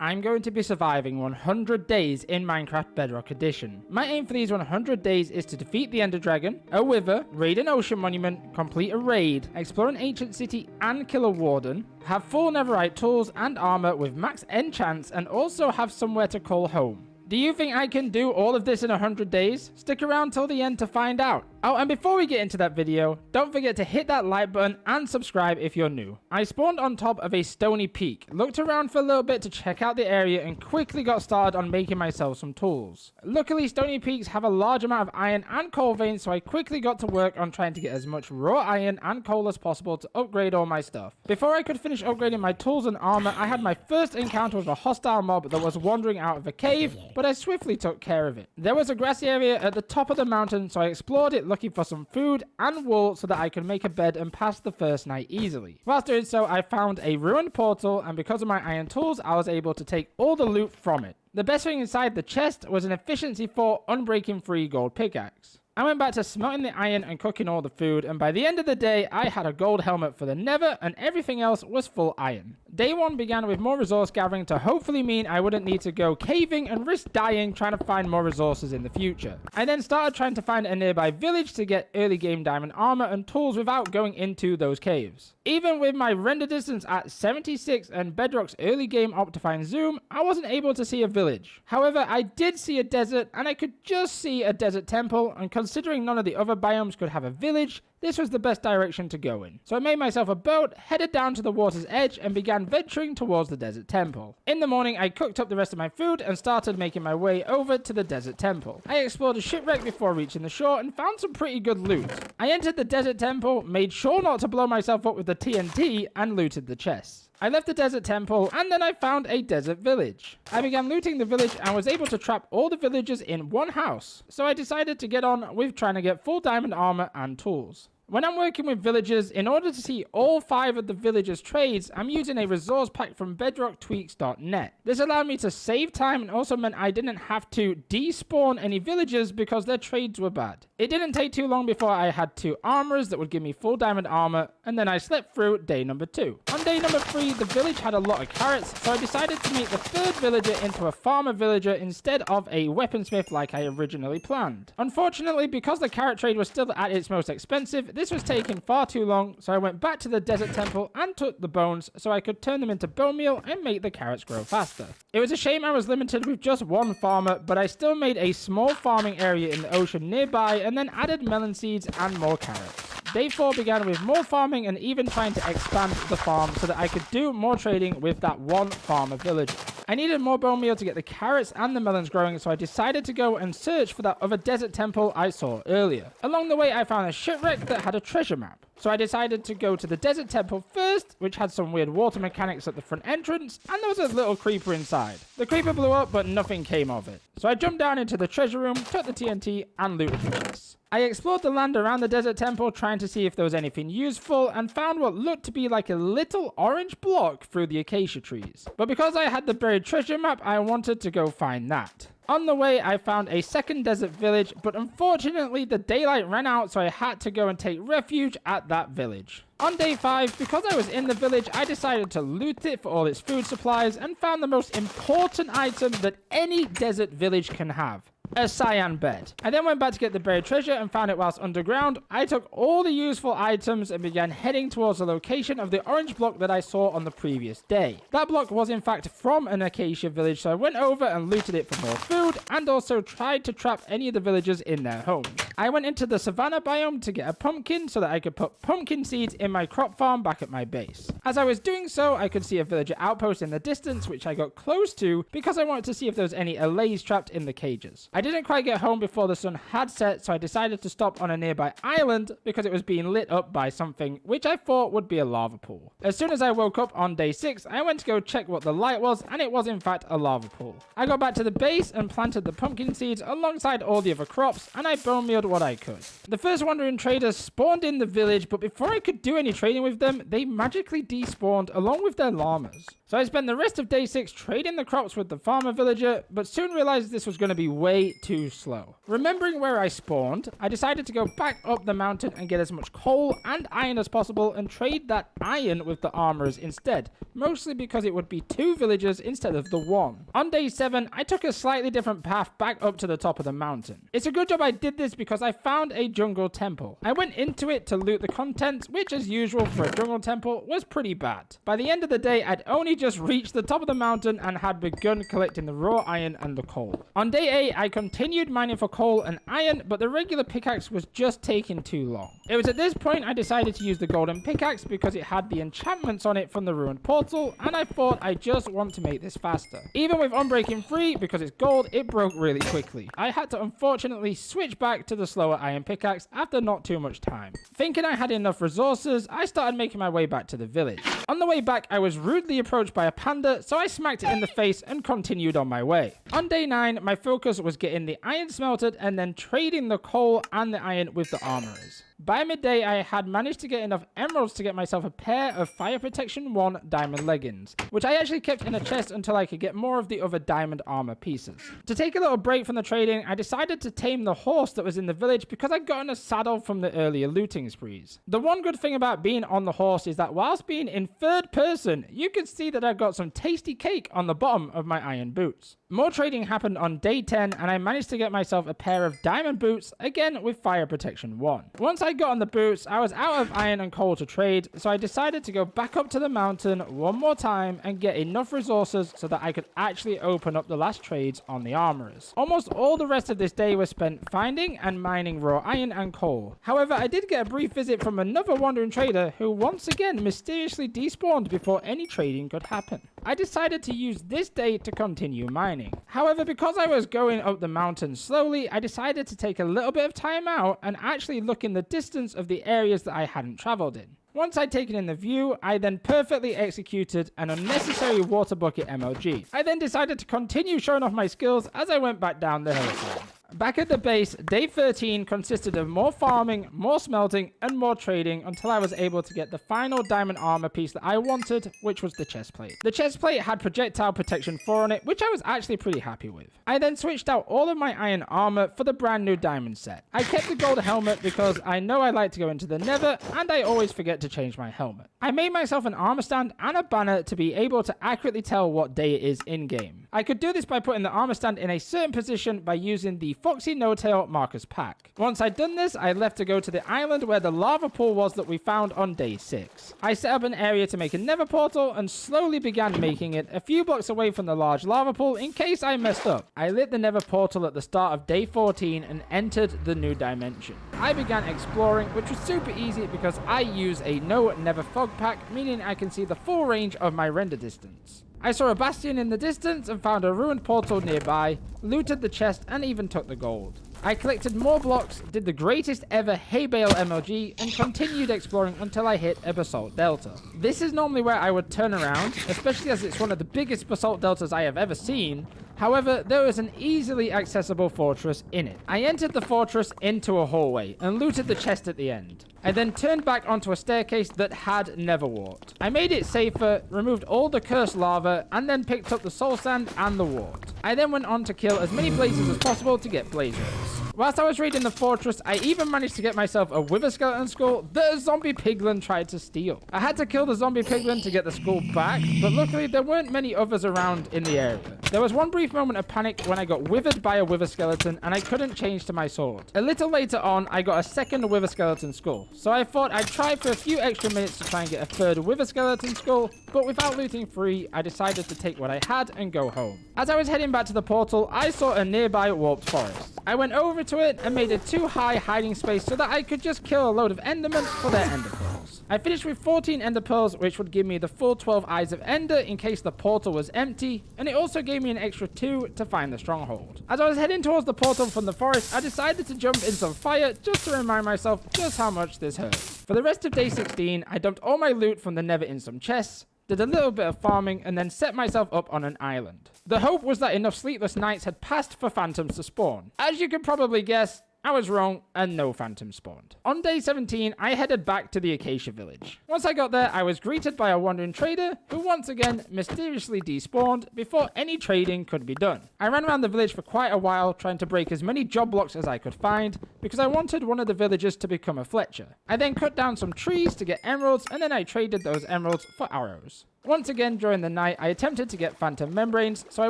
I'm going to be surviving 100 days in Minecraft Bedrock Edition. My aim for these 100 days is to defeat the Ender Dragon, a Wither, raid an ocean monument, complete a raid, explore an ancient city and kill a warden, have full netherite tools and armor with max enchants, and also have somewhere to call home. Do you think I can do all of this in 100 days? Stick around till the end to find out. Oh, and before we get into that video, don't forget to hit that like button and subscribe if you're new. I spawned on top of a stony peak, looked around for a little bit to check out the area, and quickly got started on making myself some tools. Luckily, stony peaks have a large amount of iron and coal veins, so I quickly got to work on trying to get as much raw iron and coal as possible to upgrade all my stuff. Before I could finish upgrading my tools and armor, I had my first encounter with a hostile mob that was wandering out of a cave, but I swiftly took care of it. There was a grassy area at the top of the mountain, so I explored it looking for some food and wool so that I could make a bed and pass the first night easily. Whilst doing so, I found a ruined portal, and because of my iron tools, I was able to take all the loot from it. The best thing inside the chest was an efficiency 4 unbreaking 3 gold pickaxe. I went back to smelting the iron and cooking all the food, and by the end of the day, I had a gold helmet for the nether and everything else was full iron. Day 1 began with more resource gathering to hopefully mean I wouldn't need to go caving and risk dying trying to find more resources in the future. I then started trying to find a nearby village to get early game diamond armor and tools without going into those caves. Even with my render distance at 76 and Bedrock's early game optifine zoom, I wasn't able to see a village. However, I did see a desert, and I could just see a desert temple, and considering none of the other biomes could have a village, this was the best direction to go in. So I made myself a boat, headed down to the water's edge, and began venturing towards the desert temple. In the morning, I cooked up the rest of my food and started making my way over to the desert temple. I explored a shipwreck before reaching the shore and found some pretty good loot. I entered the desert temple, made sure not to blow myself up with the TNT, and looted the chests. I left the desert temple, and then I found a desert village. I began looting the village and was able to trap all the villagers in one house. So I decided to get on with trying to get full diamond armor and tools. When I'm working with villagers, in order to see all 5 of the villagers' trades, I'm using a resource pack from bedrocktweaks.net. This allowed me to save time and also meant I didn't have to despawn any villagers because their trades were bad. It didn't take too long before I had 2 armorers that would give me full diamond armor, and then I slept through day number 2. On day number 3, the village had a lot of carrots, so I decided to make the 3rd villager into a farmer villager instead of a weaponsmith like I originally planned. Unfortunately, because the carrot trade was still at its most expensive, this was taking far too long, so I went back to the desert temple and took the bones so I could turn them into bone meal and make the carrots grow faster. It was a shame I was limited with just 1 farmer, but I still made a small farming area in the ocean nearby and then added melon seeds and more carrots. Day 4 began with more farming and even trying to expand the farm so that I could do more trading with that 1 farmer villager. I needed more bone meal to get the carrots and the melons growing, so I decided to go and search for that other desert temple I saw earlier. Along the way, I found a shipwreck that had a treasure map. So I decided to go to the desert temple first, which had some weird water mechanics at the front entrance, and there was a little creeper inside. The creeper blew up, but nothing came of it. So I jumped down into the treasure room, took the TNT, and looted the chests. I explored the land around the desert temple trying to see if there was anything useful, and found what looked to be like a little orange block through the acacia trees. But because I had the buried treasure map, I wanted to go find that. On the way, I found a second desert village, but unfortunately the daylight ran out, so I had to go and take refuge at that village. On day 5, because I was in the village, I decided to loot it for all its food supplies and found the most important item that any desert village can have. A cyan bed. I then went back to get the buried treasure and found it whilst underground. I took all the useful items and began heading towards the location of the orange block that I saw on the previous day. That block was in fact from an acacia village, so I went over and looted it for more food and also tried to trap any of the villagers in their homes. I went into the savanna biome to get a pumpkin so that I could put pumpkin seeds in my crop farm back at my base. As I was doing so, I could see a villager outpost in the distance, which I got close to because I wanted to see if there was any allays trapped in the cages. I didn't quite get home before the sun had set, so I decided to stop on a nearby island because it was being lit up by something which I thought would be a lava pool. As soon as I woke up on day 6, I went to go check what the light was, and it was in fact a lava pool. I got back to the base and planted the pumpkin seeds alongside all the other crops, and I bone mealed what I could. The first wandering traders spawned in the village, but before I could do any trading with them, they magically despawned along with their llamas. So I spent the rest of day 6 trading the crops with the farmer villager, but soon realized this was going to be way too slow. Remembering where I spawned, I decided to go back up the mountain and get as much coal and iron as possible and trade that iron with the armorers instead, mostly because it would be 2 villagers instead of the 1. On day 7, I took a slightly different path back up to the top of the mountain. It's a good job I did this because I found a jungle temple. I went into it to loot the contents, which as usual for a jungle temple was pretty bad. By the end of the day, I'd only just reached the top of the mountain and had begun collecting the raw iron and the coal. On day 8, I continued mining for coal and iron, but the regular pickaxe was just taking too long. It was at this point I decided to use the golden pickaxe because it had the enchantments on it from the ruined portal, and I thought I just want to make this faster. Even with unbreaking free, because it's gold, it broke really quickly. I had to unfortunately switch back to the slower iron pickaxe after not too much time. Thinking I had enough resources, I started making my way back to the village. On the way back, I was rudely approached by a panda, so I smacked it in the face and continued on my way. On day 9, my focus was getting the iron smelted and then trading the coal and the iron with the armorers. By midday, I had managed to get enough emeralds to get myself a pair of Fire Protection 1 diamond leggings, which I actually kept in a chest until I could get more of the other diamond armor pieces. To take a little break from the trading, I decided to tame the horse that was in the village because I'd gotten a saddle from the earlier looting sprees. The one good thing about being on the horse is that whilst being in third person, you could see that I got some tasty cake on the bottom of my iron boots. More trading happened on day 10 and I managed to get myself a pair of diamond boots, again with Fire Protection 1. Once I got on the boots, I was out of iron and coal to trade, so I decided to go back up to the mountain one more time and get enough resources so that I could actually open up the last trades on the armorers. Almost all the rest of this day was spent finding and mining raw iron and coal. However, I did get a brief visit from another wandering trader who once again mysteriously despawned before any trading could happen. I decided to use this day to continue mining. However, because I was going up the mountain slowly, I decided to take a little bit of time out and actually look in the distance of the areas that I hadn't traveled in. Once I'd taken in the view, I then perfectly executed an unnecessary water bucket MLG. I then decided to continue showing off my skills as I went back down the hillside. Back at the base, day 13 consisted of more farming, more smelting, and more trading until I was able to get the final diamond armor piece that I wanted, which was the chest plate. The chest plate had projectile protection 4 on it, which I was actually pretty happy with. I then switched out all of my iron armor for the brand new diamond set. I kept the gold helmet because I know I like to go into the nether, and I always forget to change my helmet. I made myself an armor stand and a banner to be able to accurately tell what day it is in-game. I could do this by putting the armor stand in a certain position by using the Foxy No-Tail Marcus pack. Once I'd done this, I left to go to the island where the lava pool was that we found on day 6. I set up an area to make a nether portal and slowly began making it a few blocks away from the large lava pool in case I messed up. I lit the nether portal at the start of day 14 and entered the new dimension. I began exploring, which was super easy because I use a no nether fog pack, meaning I can see the full range of my render distance. I saw a bastion in the distance and found a ruined portal nearby, looted the chest and even took the gold. I collected more blocks, did the greatest ever hay bale MLG, and continued exploring until I hit a basalt delta. This is normally where I would turn around, especially as it's one of the biggest basalt deltas I have ever seen. However, there was an easily accessible fortress in it. I entered the fortress into a hallway and looted the chest at the end. I then turned back onto a staircase that had never wart. I made it safer, removed all the cursed lava, and then picked up the soul sand and the wart. I then went on to kill as many blazes as possible to get blaze rays. Whilst I was raiding the fortress, I even managed to get myself a wither skeleton skull that a zombie piglin tried to steal. I had to kill the zombie piglin to get the skull back, but luckily there weren't many others around in the area. There was one brief moment of panic when I got withered by a wither skeleton and I couldn't change to my sword. A little later on, I got a second wither skeleton skull, so I thought I'd try for a few extra minutes to try and get a third wither skeleton skull, but without looting free, I decided to take what I had and go home. As I was heading back to the portal, I saw a nearby warped forest. I went over to it and made a too high hiding space so that I could just kill a load of endermen for their ender pearls. I finished with 14 ender pearls, which would give me the full 12 eyes of ender in case the portal was empty, and it also gave me an extra 2 to find the stronghold. As I was heading towards the portal from the forest, I decided to jump in some fire just to remind myself just how much this hurt. For the rest of day 16, I dumped all my loot from the nether in some chests, did a little bit of farming, and then set myself up on an island. The hope was that enough sleepless nights had passed for phantoms to spawn. As you can probably guess, I was wrong, and no phantom spawned. On day 17, I headed back to the Acacia village. Once I got there, I was greeted by a wandering trader who once again mysteriously despawned before any trading could be done. I ran around the village for quite a while trying to break as many job blocks as I could find because I wanted one of the villagers to become a Fletcher. I then cut down some trees to get emeralds, and then I traded those emeralds for arrows. Once again during the night, I attempted to get phantom membranes, so I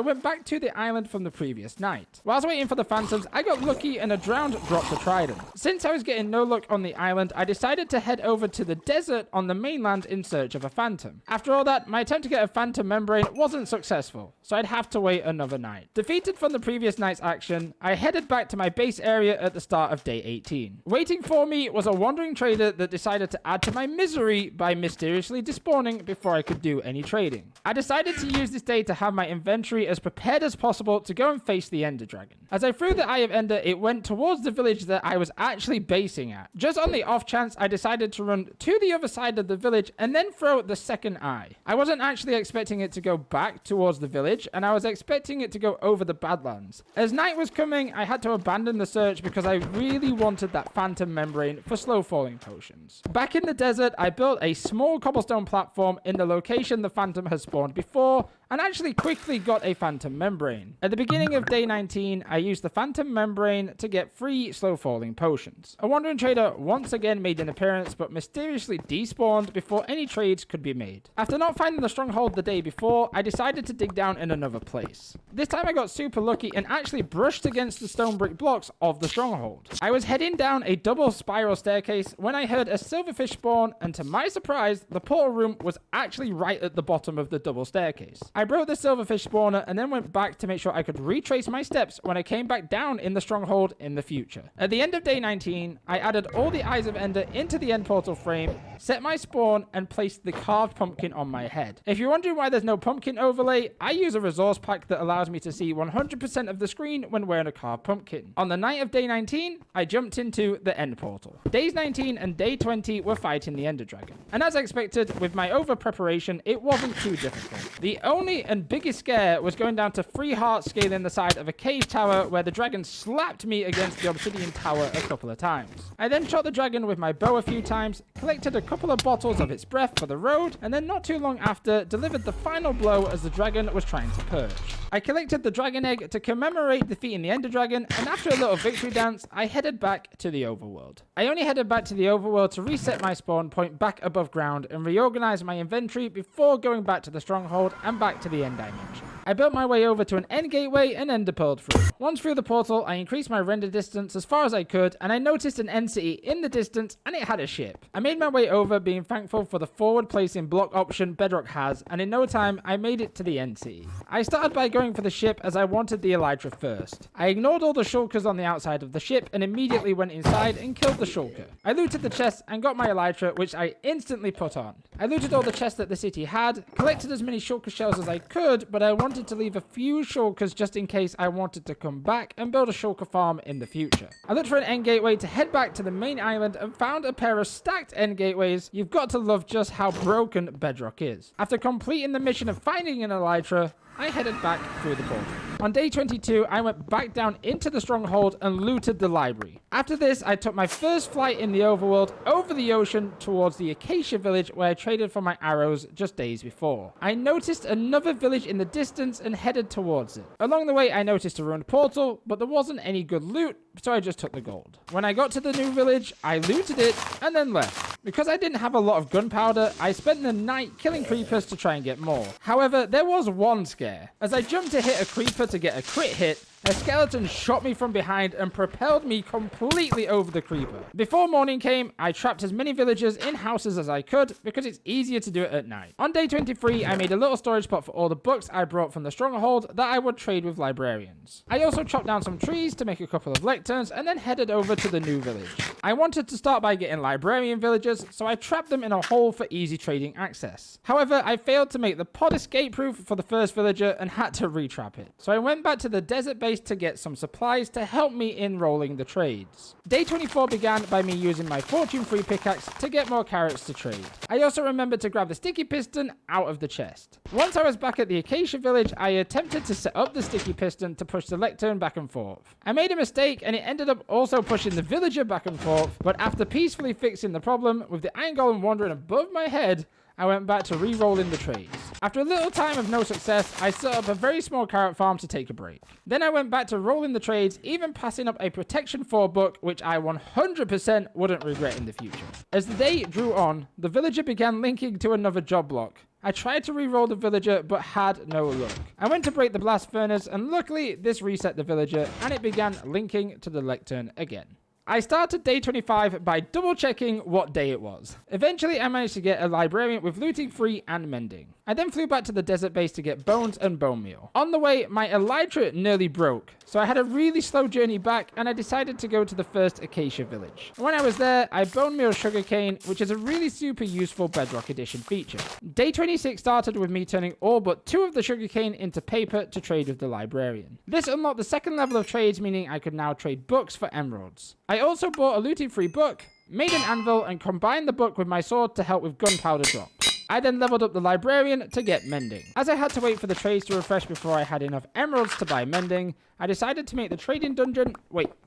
went back to the island from the previous night. Whilst waiting for the phantoms, I got lucky and a drowned dropped a trident. Since I was getting no luck on the island, I decided to head over to the desert on the mainland in search of a phantom. After all that, my attempt to get a phantom membrane wasn't successful, so I'd have to wait another night. Defeated from the previous night's action, I headed back to my base area at the start of day 18. Waiting for me was a wandering trader that decided to add to my misery by mysteriously despawning before I could do any trading. I decided to use this day to have my inventory as prepared as possible to go and face the Ender Dragon. As I threw the Eye of Ender, it went towards the village that I was actually basing at. Just on the off chance, I decided to run to the other side of the village and then throw the second eye. I wasn't actually expecting it to go back towards the village, and I was expecting it to go over the Badlands. As night was coming, I had to abandon the search because I really wanted that phantom membrane for slow falling potions. Back in the desert, I built a small cobblestone platform in the location the phantom has spawned before, and actually quickly got a phantom membrane. At the beginning of day 19, I used the phantom membrane to get 3 slow falling potions. A wandering trader once again made an appearance but mysteriously despawned before any trades could be made. After not finding the stronghold the day before, I decided to dig down in another place. This time I got super lucky and actually brushed against the stone brick blocks of the stronghold. I was heading down a double spiral staircase when I heard a silverfish spawn, and to my surprise, the portal room was actually right at the bottom of the double staircase. I broke the silverfish spawner and then went back to make sure I could retrace my steps when I came back down in the stronghold in the future. At the end of day 19, I added all the Eyes of Ender into the end portal frame, set my spawn, and placed the carved pumpkin on my head. If you're wondering why there's no pumpkin overlay, I use a resource pack that allows me to see 100% of the screen when wearing a carved pumpkin. On the night of day 19, I jumped into the end portal. Days 19 and day 20 were fighting the Ender Dragon. And as expected, with my over preparation, it wasn't too difficult. The only and biggest scare was going down to 3 hearts scaling the side of a cave tower where the dragon slapped me against the obsidian tower a couple of times. I then shot the dragon with my bow a few times, collected a couple of bottles of its breath for the road, and then not too long after delivered the final blow as the dragon was trying to perch. I collected the dragon egg to commemorate defeating the Ender Dragon, and after a little victory dance, I headed back to the overworld. I only headed back to the overworld to reset my spawn point back above ground and reorganize my inventory before going back to the stronghold and back to the end dimension. I built my way over to an end gateway and ender pearled through. Once through the portal, I increased my render distance as far as I could, and I noticed an end city in the distance, and it had a ship. I made my way over, being thankful for the forward placing block option Bedrock has, and in no time, I made it to the end city. I started by going for the ship as I wanted the elytra first. I ignored all the shulkers on the outside of the ship and immediately went inside and killed the shulker. I looted the chest and got my elytra, which I instantly put on. I looted all the chests that the city had, collected as many shulker shells as I could, but I wanted to leave a few shulkers just in case I wanted to come back and build a shulker farm in the future. I looked for an end gateway to head back to the main island and found a pair of stacked end gateways. You've got to love just how broken Bedrock is. After completing the mission of finding an elytra, I headed back through the portal. On day 22, I went back down into the stronghold and looted the library. After this, I took my first flight in the overworld over the ocean towards the Acacia village where I traded for my arrows just days before. I noticed another village in the distance and headed towards it. Along the way, I noticed a ruined portal, but there wasn't any good loot, so I just took the gold. When I got to the new village, I looted it and then left. Because I didn't have a lot of gunpowder, I spent the night killing creepers to try and get more. However, there was one scare. As I jumped to hit a creeper to get a crit hit, a skeleton shot me from behind and propelled me completely over the creeper. Before morning came, I trapped as many villagers in houses as I could because it's easier to do it at night. On day 23, I made a little storage spot for all the books I brought from the stronghold that I would trade with librarians. I also chopped down some trees to make a couple of lecterns and then headed over to the new village. I wanted to start by getting librarian villagers, so I trapped them in a hole for easy trading access. However, I failed to make the pod escape proof for the first villager and had to retrap it. So I went back to the desert base place to get some supplies to help me in rolling the trades. Day 24 began by me using my fortune free pickaxe to get more carrots to trade. I also remembered to grab the sticky piston out of the chest. Once I was back at the Acacia village, I attempted to set up the sticky piston to push the lectern back and forth. I made a mistake and it ended up also pushing the villager back and forth, but after peacefully fixing the problem with the iron golem wandering above my head, I went back to re-rolling the trades. After a little time of no success, I set up a very small carrot farm to take a break. Then I went back to rolling the trades, even passing up a Protection 4 book, which I 100% wouldn't regret in the future. As the day drew on, the villager began linking to another job block. I tried to re-roll the villager, but had no luck. I went to break the blast furnace, and luckily this reset the villager, and it began linking to the lectern again. I started day 25 by double checking what day it was. Eventually I managed to get a librarian with looting free and mending. I then flew back to the desert base to get bones and bone meal. On the way, my elytra nearly broke, so I had a really slow journey back and I decided to go to the first Acacia village. When I was there, I bone meal sugarcane, which is a really super useful Bedrock Edition feature. Day 26 started with me turning all but 2 of the sugarcane into paper to trade with the librarian. This unlocked the second level of trades, meaning I could now trade books for emeralds. I also bought a looting free book, made an anvil, and combined the book with my sword to help with gunpowder drop. I then leveled up the librarian to get mending. As I had to wait for the trades to refresh before I had enough emeralds to buy mending, I decided to make the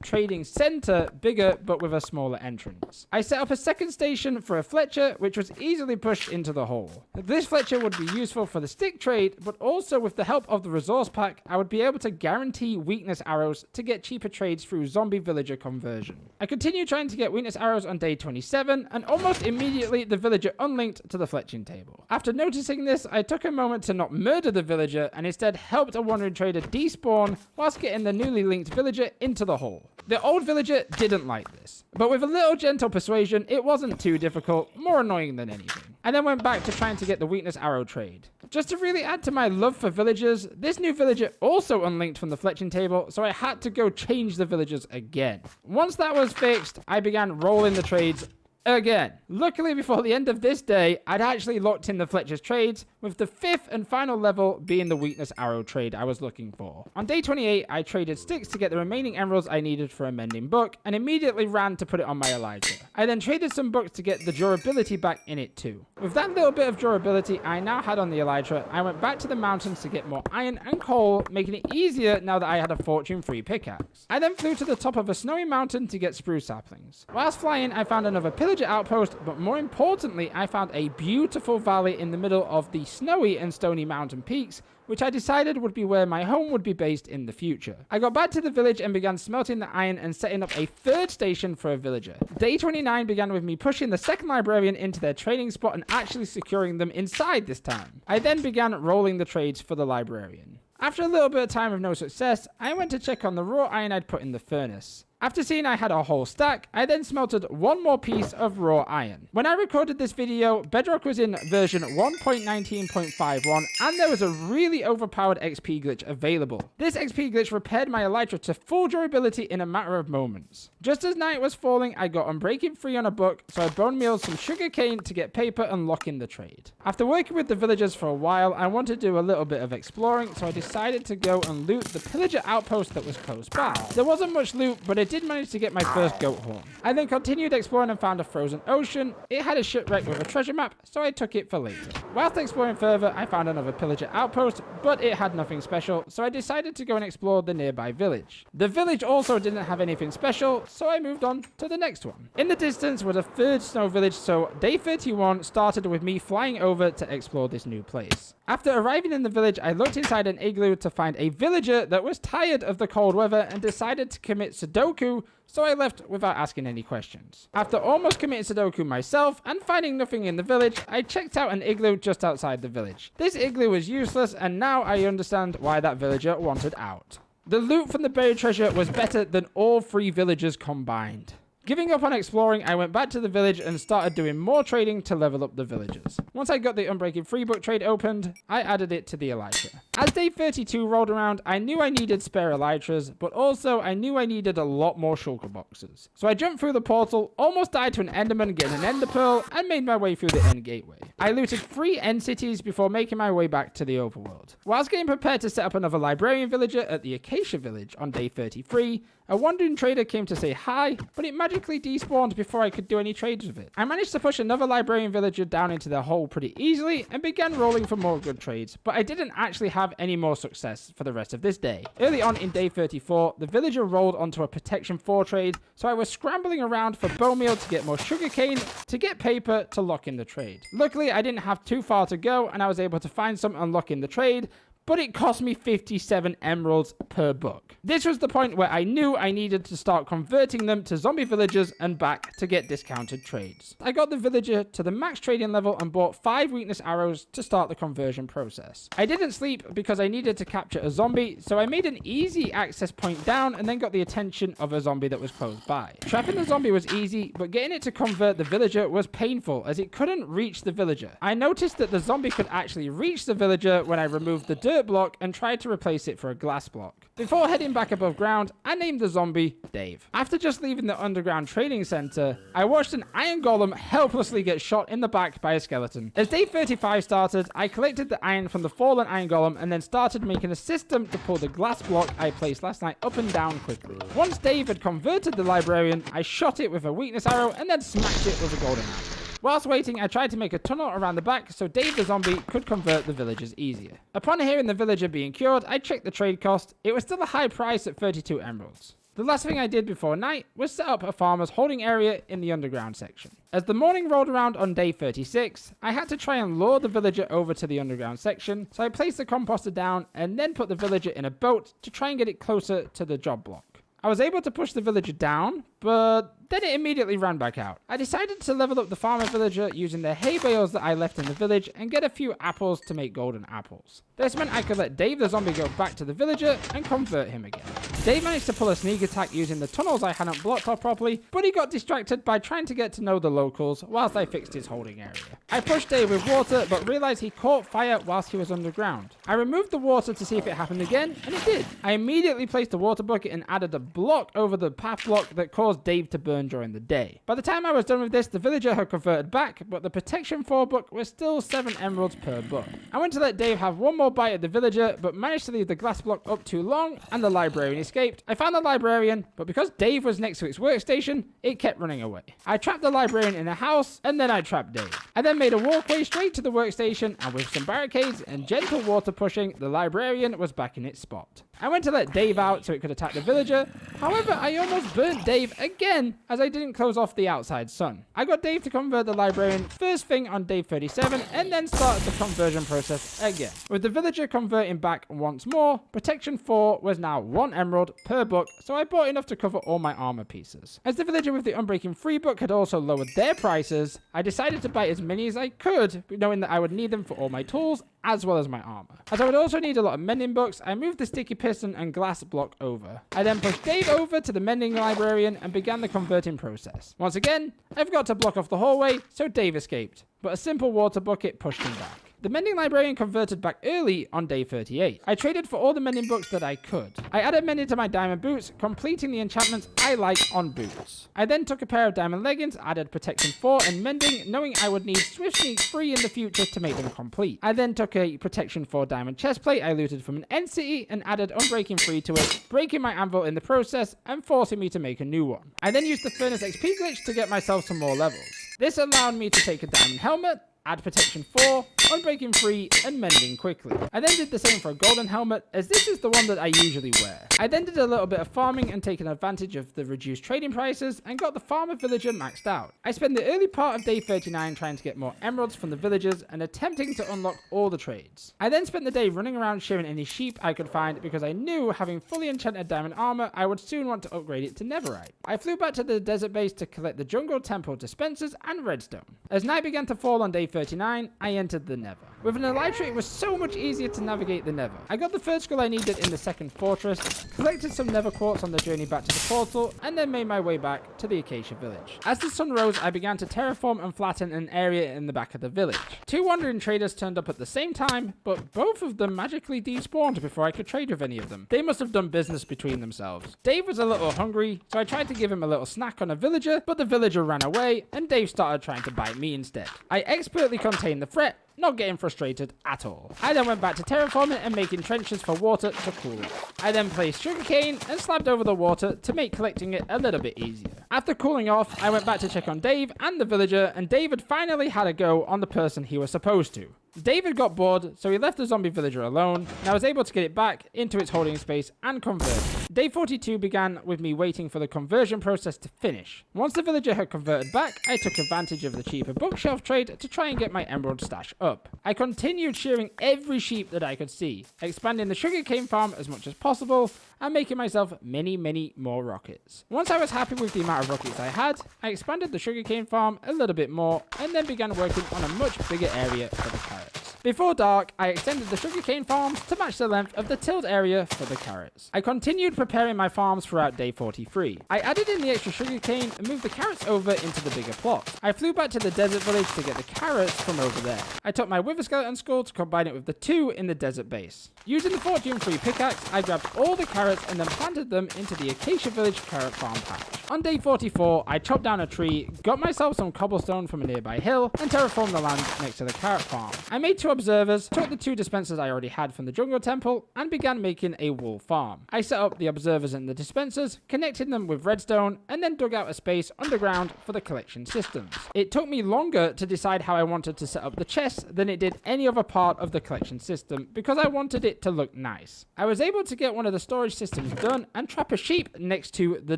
trading center bigger but with a smaller entrance. I set up a second station for a Fletcher, which was easily pushed into the hole. This Fletcher would be useful for the stick trade, but also with the help of the resource pack, I would be able to guarantee weakness arrows to get cheaper trades through zombie villager conversion. I continued trying to get weakness arrows on day 27, and almost immediately the villager unlinked to the fletching table. After noticing this, I took a moment to not murder the villager and instead helped a wandering trader despawn whilst getting the newly linked villager into the hole. The old villager didn't like this, but with a little gentle persuasion, it wasn't too difficult, more annoying than anything. I then went back to trying to get the weakness arrow trade. Just to really add to my love for villagers, this new villager also unlinked from the fletching table, so I had to go change the villagers again. Once that was fixed, I began rolling the trades again. Luckily, before the end of this day, I'd actually locked in the Fletcher's trades, with the 5th and final level being the weakness arrow trade I was looking for. On day 28, I traded sticks to get the remaining emeralds I needed for a mending book, and immediately ran to put it on my elytra. I then traded some books to get the durability back in it too. With that little bit of durability I now had on the elytra, I went back to the mountains to get more iron and coal, making it easier now that I had a fortune-free pickaxe. I then flew to the top of a snowy mountain to get spruce saplings. Whilst flying, I found another pillager outpost, but more importantly, I found a beautiful valley in the middle of the snowy and stony mountain peaks, which I decided would be where my home would be based in the future. I got back to the village and began smelting the iron and setting up a third station for a villager. Day 29 began with me pushing the second librarian into their trading spot and actually securing them inside this time. I then began rolling the trades for the librarian. After a little bit of time of no success, I went to check on the raw iron I'd put in the furnace. After seeing I had a whole stack, I then smelted one more piece of raw iron. When I recorded this video, Bedrock was in version 1.19.51 and there was a really overpowered XP glitch available. This XP glitch repaired my elytra to full durability in a matter of moments. Just as night was falling, I got Unbreaking free on a book, so I bone mealed some sugarcane to get paper and lock in the trade. After working with the villagers for a while, I wanted to do a little bit of exploring, so I decided to go and loot the pillager outpost that was close by. There wasn't much loot, but it did manage to get my first goat horn. I then continued exploring and found a frozen ocean. It had a shipwreck with a treasure map, so I took it for later. Whilst exploring further, I found another pillager outpost, but it had nothing special, so I decided to go and explore the nearby village. The village also didn't have anything special, so I moved on to the next one. In the distance was a third snow village, so day 31 started with me flying over to explore this new place. After arriving in the village, I looked inside an igloo to find a villager that was tired of the cold weather and decided to commit Sudoku, so I left without asking any questions. After almost committing Sudoku myself and finding nothing in the village, I checked out an igloo just outside the village. This igloo was useless, and now I understand why that villager wanted out. The loot from the buried treasure was better than all 3 villagers combined. Giving up on exploring, I went back to the village and started doing more trading to level up the villagers. Once I got the Unbreaking Free book trade opened, I added it to the elytra. As day 32 rolled around, I knew I needed spare elytras, but also I knew I needed a lot more shulker boxes. So I jumped through the portal, almost died to an enderman getting an ender pearl, and made my way through the end gateway. I looted 3 end cities before making my way back to the overworld. Whilst getting prepared to set up another librarian villager at the Acacia village on day 33, a wandering trader came to say hi, but it magically despawned before I could do any trades with it. I managed to push another librarian villager down into their hole pretty easily and began rolling for more good trades, but I didn't actually have any more success for the rest of this day. Early on in day 34, the villager rolled onto a protection 4 trade, so I was scrambling around for bone meal to get more sugarcane, to get paper to lock in the trade. Luckily, I didn't have too far to go and I was able to find some and lock in the trade, but it cost me 57 emeralds per book. This was the point where I knew I needed to start converting them to zombie villagers and back to get discounted trades. I got the villager to the max trading level and bought 5 weakness arrows to start the conversion process. I didn't sleep because I needed to capture a zombie, so I made an easy access point down and then got the attention of a zombie that was close by. Trapping the zombie was easy, but getting it to convert the villager was painful as it couldn't reach the villager. I noticed that the zombie could actually reach the villager when I removed the dirt block and tried to replace it for a glass block. Before heading back above ground, I named the zombie Dave. After just leaving the underground trading center, I watched an iron golem helplessly get shot in the back by a skeleton. As day 35 started, I collected the iron from the fallen iron golem and then started making a system to pull the glass block I placed last night up and down quickly. Once Dave had converted the librarian, I shot it with a weakness arrow and then smacked it with a golden apple. Whilst waiting, I tried to make a tunnel around the back so Dave the zombie could convert the villagers easier. Upon hearing the villager being cured, I checked the trade cost. It was still a high price at 32 emeralds. The last thing I did before night was set up a farmer's holding area in the underground section. As the morning rolled around on day 36, I had to try and lure the villager over to the underground section, so I placed the composter down and then put the villager in a boat to try and get it closer to the job block. I was able to push the villager down, but then it immediately ran back out. I decided to level up the farmer villager using the hay bales that I left in the village and get a few apples to make golden apples. This meant I could let Dave the zombie go back to the villager and convert him again. Dave managed to pull a sneak attack using the tunnels I hadn't blocked off properly, but he got distracted by trying to get to know the locals whilst I fixed his holding area. I pushed Dave with water, but realized he caught fire whilst he was underground. I removed the water to see if it happened again, and it did. I immediately placed a water bucket and added a block over the path block that caused Dave to burn during the day. By the time I was done with this, the villager had converted back, but the protection 4 book was still 7 emeralds per book. I went to let Dave have one more bite at the villager, but managed to leave the glass block up too long, and the librarian escaped. I found the librarian, but because Dave was next to its workstation, it kept running away. I trapped the librarian in a house, and then I trapped Dave. I then made a walkway straight to the workstation, and with some barricades and gentle water pushing, the librarian was back in its spot. I went to let Dave out so it could attack the villager. However, I almost burnt Dave again as I didn't close off the outside sun. I got Dave to convert the librarian first thing on day 37 and then started the conversion process again. With the villager converting back once more, protection 4 was now 1 emerald per book, so I bought enough to cover all my armor pieces. As the villager with the Unbreaking Free book had also lowered their prices, I decided to buy as many as I could, knowing that I would need them for all my tools as well as my armor. As I would also need a lot of mending books, I moved the sticky piston and glass block over. I then pushed Dave over to the mending librarian and began the converting process. Once again, I forgot to block off the hallway, so Dave escaped, but a simple water bucket pushed him back. The mending librarian converted back early on day 38. I traded for all the mending books that I could. I added mending to my diamond boots, completing the enchantments I like on boots. I then took a pair of diamond leggings, added protection 4 and mending, knowing I would need swift sneak 3 in the future to make them complete. I then took a protection 4 diamond chestplate I looted from an end city and added Unbreaking Free to it, breaking my anvil in the process and forcing me to make a new one. I then used the furnace XP glitch to get myself some more levels. This allowed me to take a diamond helmet, add protection 4, Unbreaking Free, and mending quickly. I then did the same for a golden helmet, as this is the one that I usually wear. I then did a little bit of farming and taking advantage of the reduced trading prices and got the farmer villager maxed out. I spent the early part of day 39 trying to get more emeralds from the villagers and attempting to unlock all the trades. I then spent the day running around shearing any sheep I could find because I knew having fully enchanted diamond armor I would soon want to upgrade it to netherite. I flew back to the desert base to collect the jungle temple dispensers and redstone. As night began to fall on day 39, I entered the the Nether. With an elytra, it was so much easier to navigate the Nether. I got the first skull I needed in the second fortress, collected some Nether quartz on the journey back to the portal, and then made my way back to the Acacia village. As the sun rose, I began to terraform and flatten an area in the back of the village. 2 wandering traders turned up at the same time, but both of them magically despawned before I could trade with any of them. They must have done business between themselves. Dave was a little hungry, so I tried to give him a little snack on a villager, but the villager ran away, and Dave started trying to bite me instead. I expertly contained the threat, not getting frustrated at all. I then went back to terraforming and making trenches for water to cool it. I then placed sugarcane and slabbed over the water to make collecting it a little bit easier. After cooling off, I went back to check on Dave and the villager, and David finally had a go on the person he was supposed to. David got bored, so he left the zombie villager alone, and I was able to get it back into its holding space and convert. Day 42 began with me waiting for the conversion process to finish. Once the villager had converted back, I took advantage of the cheaper bookshelf trade to try and get my emerald stash up. I continued shearing every sheep that I could see, expanding the sugarcane farm as much as possible, and making myself many more rockets. Once I was happy with the amount of rockets I had, I expanded the sugarcane farm a little bit more, and then began working on a much bigger area for the carrots. Before dark, I extended the sugarcane farms to match the length of the tilled area for the carrots. I continued preparing my farms throughout day 43. I added in the extra sugarcane and moved the carrots over into the bigger plot. I flew back to the desert village to get the carrots from over there. I took my wither skeleton skull to combine it with the 2 in the desert base. Using the fortune 3 pickaxe, I grabbed all the carrots and then planted them into the Acacia village carrot farm patch. On day 44, I chopped down a tree, got myself some cobblestone from a nearby hill, and terraformed the land next to the carrot farm. I made 2 observers, took the 2 dispensers I already had from the jungle temple, and began making a wool farm. I set up the observers and the dispensers, connected them with redstone, and then dug out a space underground for the collection systems. It took me longer to decide how I wanted to set up the chests than it did any other part of the collection system, because I wanted it to look nice. I was able to get one of the storage systems done and trap a sheep next to the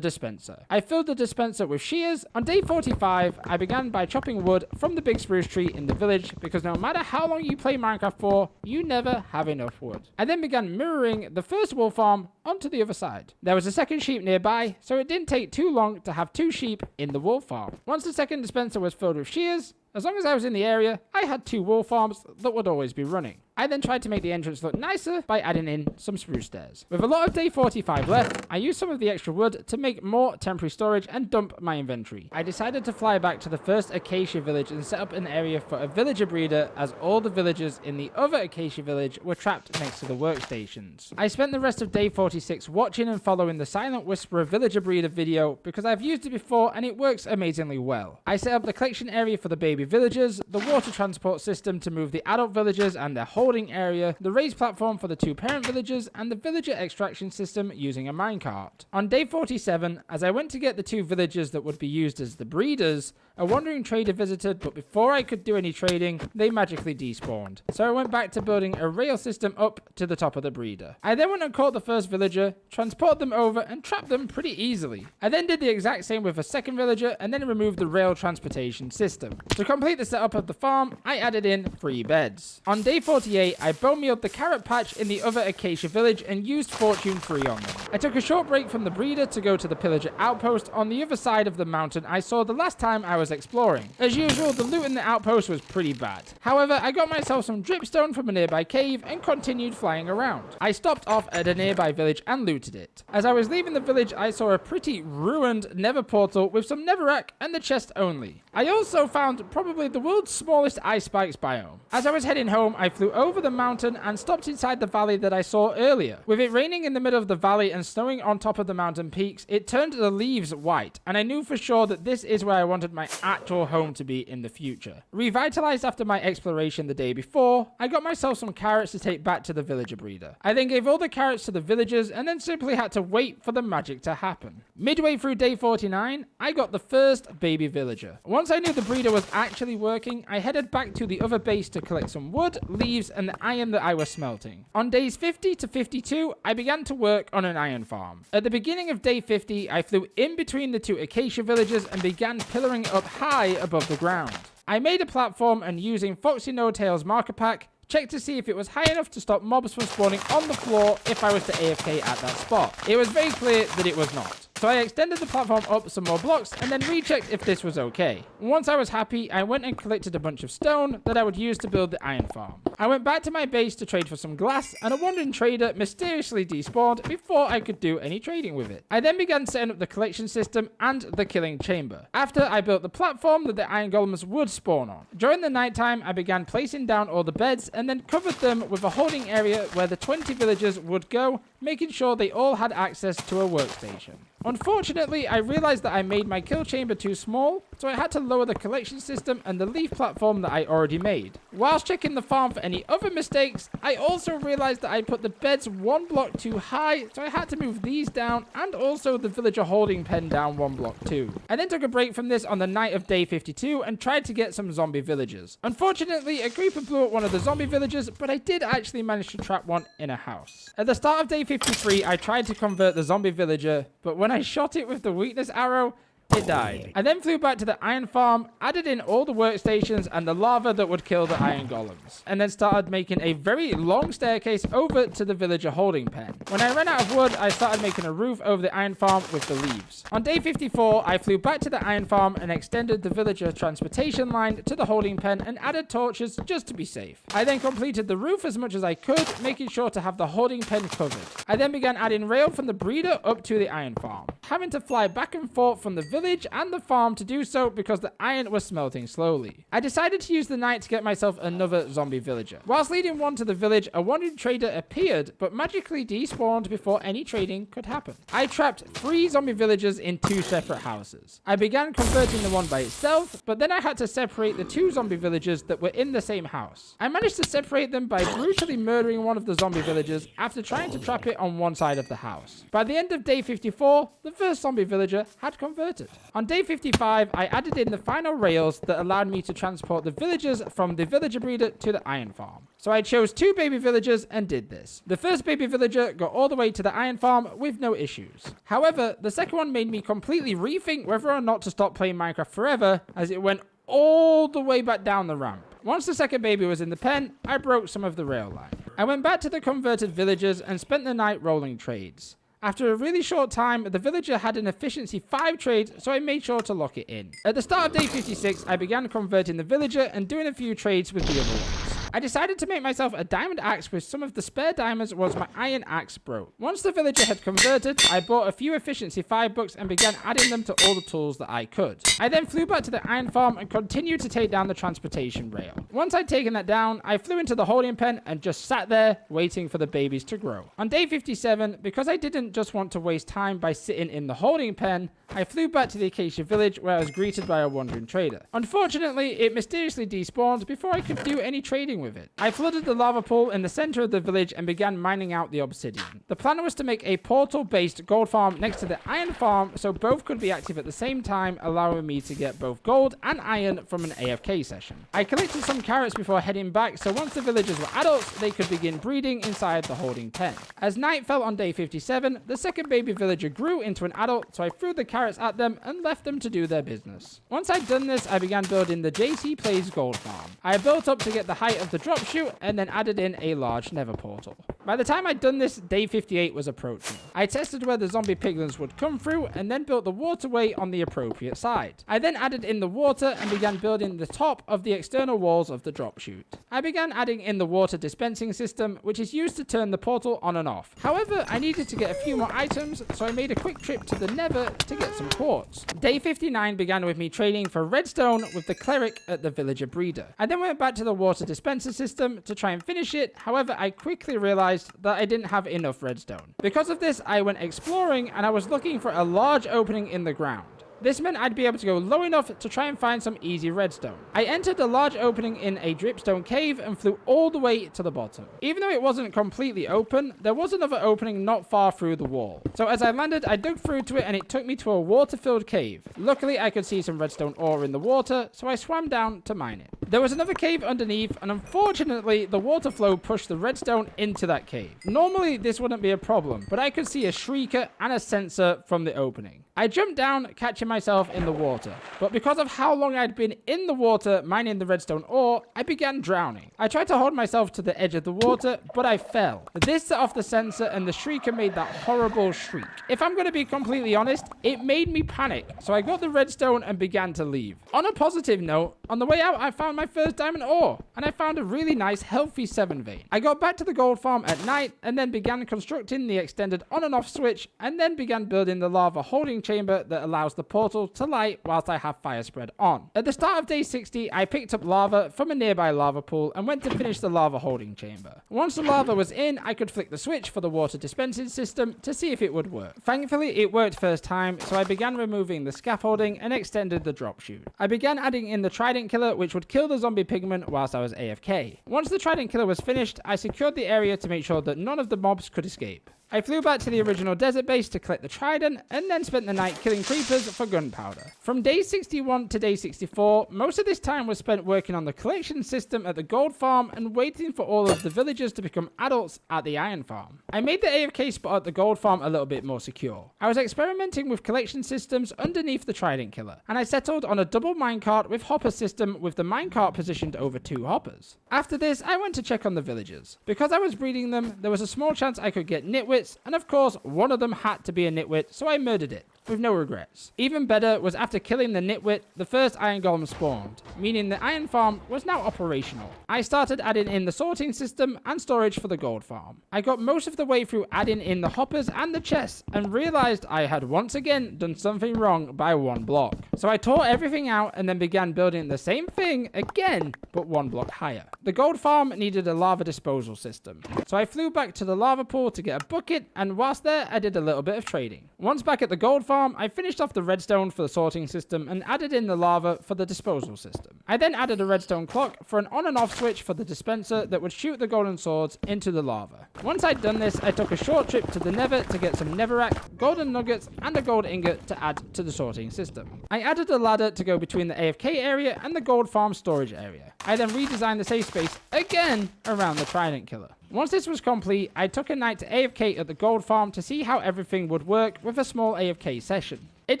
dispenser. I filled the dispenser with shears. On day 45, I began by chopping wood from the big spruce tree in the village, because no matter how long you play Minecraft for, you never have enough wood. I then began mirroring the first wool farm onto the other side. There was a second sheep nearby, so it didn't take too long to have 2 sheep in the wool farm. Once the second dispenser was filled with shears, as long as I was in the area, I had 2 wool farms that would always be running. I then tried to make the entrance look nicer by adding in some spruce stairs. With a lot of day 45 left, I used some of the extra wood to make more temporary storage and dump my inventory. I decided to fly back to the first Acacia village and set up an area for a villager breeder, as all the villagers in the other Acacia village were trapped next to the workstations. I spent the rest of day 46 watching and following the Silent Whisperer villager breeder video, because I've used it before and it works amazingly well. I set up the collection area for the baby villagers, the water transport system to move the adult villagers and their holding area, the raised platform for the 2 parent villagers, and the villager extraction system using a minecart. On day 47, as I went to get the 2 villagers that would be used as the breeders, a wandering trader visited, but before I could do any trading, they magically despawned. So I went back to building a rail system up to the top of the breeder. I then went and caught the first villager, transported them over, and trapped them pretty easily. I then did the exact same with a second villager, and then removed the rail transportation system. To complete the setup of the farm, I added in 3 beds. On day 48, I bone mealed the carrot patch in the other Acacia village and used Fortune 3 on them. I took a short break from the breeder to go to the pillager outpost on the other side of the mountain I saw the last time I was exploring. As usual, the loot in the outpost was pretty bad. However, I got myself some dripstone from a nearby cave and continued flying around. I stopped off at a nearby village and looted it. As I was leaving the village, I saw a pretty ruined nether portal with some netherrack and the chest only. I also found probably the world's smallest ice spikes biome. As I was heading home, I flew over the mountain and stopped inside the valley that I saw earlier. With it raining in the middle of the valley and snowing on top of the mountain peaks, it turned the leaves white, and I knew for sure that this is where I wanted my actual home to be in the future. Revitalized after my exploration the day before, I got myself some carrots to take back to the villager breeder. I then gave all the carrots to the villagers and then simply had to wait for the magic to happen. Midway through day 49, I got the first baby villager. Once I knew the breeder was actually working, I headed back to the other base to collect some wood, leaves, and the iron that I was smelting. On days 50 to 52, I began to work on an iron farm. At the beginning of day 50, I flew in between the 2 Acacia villages and began pillaring up high above the ground. I made a platform and using Foxy No Tail's marker pack, checked to see if it was high enough to stop mobs from spawning on the floor if I was to AFK at that spot. It was very clear that it was not. So I extended the platform up some more blocks and then rechecked if this was okay. Once I was happy, I went and collected a bunch of stone that I would use to build the iron farm. I went back to my base to trade for some glass, and a wandering trader mysteriously despawned before I could do any trading with it. I then began setting up the collection system and the killing chamber, after I built the platform that the iron golems would spawn on. During the nighttime, I began placing down all the beds and then covered them with a holding area where the 20 villagers would go, making sure they all had access to a workstation. Unfortunately, I realized that I made my kill chamber too small, so I had to lower the collection system and the leaf platform that I already made. Whilst checking the farm for any other mistakes, I also realized that I put the beds one block too high, so I had to move these down and also the villager holding pen down one block too. I then took a break from this on the night of day 52 and tried to get some zombie villagers. Unfortunately, a creeper blew up one of the zombie villagers, but I did actually manage to trap one in a house. At the start of day 53, I tried to convert the zombie villager, but when I shot it with the weakness arrow, it died. I then flew back to the iron farm, added in all the workstations and the lava that would kill the iron golems, and then started making a very long staircase over to the villager holding pen. When I ran out of wood, I started making a roof over the iron farm with the leaves. On day 54, I flew back to the iron farm and extended the villager transportation line to the holding pen and added torches just to be safe. I then completed the roof as much as I could, making sure to have the holding pen covered. I then began adding rail from the breeder up to the iron farm, having to fly back and forth from the village and the farm to do so because the iron was smelting slowly. I decided to use the night to get myself another zombie villager. Whilst leading one to the village, a wandering trader appeared but magically despawned before any trading could happen. I trapped 3 zombie villagers in 2 separate houses. I began converting the one by itself, but then I had to separate the 2 zombie villagers that were in the same house. I managed to separate them by brutally murdering one of the zombie villagers after trying to trap it on one side of the house. By the end of day 54, the first zombie villager had converted. On day 55, I added in the final rails that allowed me to transport the villagers from the villager breeder to the iron farm. So I chose 2 baby villagers and did this. The first baby villager got all the way to the iron farm with no issues. However, the second one made me completely rethink whether or not to stop playing Minecraft forever, as it went all the way back down the ramp. Once the second baby was in the pen, I broke some of the rail line. I went back to the converted villagers and spent the night rolling trades. After a really short time, the villager had an efficiency 5 trade, so I made sure to lock it in. At the start of day 56, I began converting the villager and doing a few trades with the other ones. I decided to make myself a diamond axe with some of the spare diamonds once my iron axe broke. Once the villager had converted, I bought a few efficiency 5 books and began adding them to all the tools that I could. I then flew back to the iron farm and continued to take down the transportation rail. Once I'd taken that down, I flew into the holding pen and just sat there waiting for the babies to grow. On day 57, because I didn't just want to waste time by sitting in the holding pen, I flew back to the Acacia village where I was greeted by a wandering trader. Unfortunately, it mysteriously despawned before I could do any trading with it. I flooded the lava pool in the center of the village and began mining out the obsidian. The plan was to make a portal-based gold farm next to the iron farm so both could be active at the same time, allowing me to get both gold and iron from an AFK session. I collected some carrots before heading back, so once the villagers were adults, they could begin breeding inside the holding pen. As night fell on day 57, the second baby villager grew into an adult, so I threw the carrots at them and left them to do their business. Once I'd done this, I began building the JC Plays gold farm. I built up to get the height of the drop chute and then added in a large nether portal. By the time I'd done this, day 58 was approaching. I tested where the zombie piglins would come through and then built the waterway on the appropriate side. I then added in the water and began building the top of the external walls of the drop chute. I began adding in the water dispensing system, which is used to turn the portal on and off. However, I needed to get a few more items, so I made a quick trip to the nether to get some quartz. Day 59 began with me trading for redstone with the cleric at the villager breeder. I then went back to the water dispenser system to try and finish it. However, I quickly realized that I didn't have enough redstone. Because of this, I went exploring and I was looking for a large opening in the ground. This meant I'd be able to go low enough to try and find some easy redstone. I entered a large opening in a dripstone cave and flew all the way to the bottom. Even though it wasn't completely open, there was another opening not far through the wall. So as I landed, I dug through to it and it took me to a water-filled cave. Luckily, I could see some redstone ore in the water, so I swam down to mine it. There was another cave underneath, and unfortunately, the water flow pushed the redstone into that cave. Normally, this wouldn't be a problem, but I could see a shrieker and a sensor from the opening. I jumped down, catching myself in the water, but because of how long I'd been in the water mining the redstone ore, I began drowning. I tried to hold myself to the edge of the water, but I fell. This set off the sensor, and the shrieker made that horrible shriek. If I'm going to be completely honest, it made me panic, so I got the redstone and began to leave. On a positive note, on the way out, I found my first diamond ore, and I found a really nice, healthy 7 vein. I got back to the gold farm at night, and then began constructing the extended on and off switch, and then began building the lava holding chamber that allows the portal to light whilst I have fire spread on. At the start of day 60, I picked up lava from a nearby lava pool and went to finish the lava holding chamber. Once the lava was in, I could flick the switch for the water dispensing system to see if it would work. Thankfully, it worked first time, so I began removing the scaffolding and extended the drop chute. I began adding in the trident killer, which would kill the zombie pigment whilst I was AFK. Once the trident killer was finished, I secured the area to make sure that none of the mobs could escape. I flew back to the original desert base to collect the trident, and then spent the night killing creepers for gunpowder. From day 61 to day 64, most of this time was spent working on the collection system at the gold farm and waiting for all of the villagers to become adults at the iron farm. I made the AFK spot at the gold farm a little bit more secure. I was experimenting with collection systems underneath the trident killer, and I settled on a double minecart with hopper system with the minecart positioned over 2 hoppers. After this, I went to check on the villagers. Because I was breeding them, there was a small chance I could get nitwits, and of course, one of them had to be a nitwit, so I murdered it, with no regrets. Even better was after killing the nitwit, the first iron golem spawned, meaning the iron farm was now operational. I started adding in the sorting system and storage for the gold farm. I got most of the way through adding in the hoppers and the chests, and realized I had once again done something wrong by 1 block. So I tore everything out and then began building the same thing again, but 1 block higher. The gold farm needed a lava disposal system, so I flew back to the lava pool to get a bucket, and whilst there, I did a little bit of trading. Once back at the gold farm, I finished off the redstone for the sorting system and added in the lava for the disposal system. I then added a redstone clock for an on and off switch for the dispenser that would shoot the golden swords into the lava. Once I'd done this, I took a short trip to the nether to get some netherrack, golden nuggets, and a gold ingot to add to the sorting system. I added a ladder to go between the AFK area and the gold farm storage area. I then redesigned the safe space again around the trident killer. Once this was complete, I took a night to AFK at the gold farm to see how everything would work with a small AFK session. It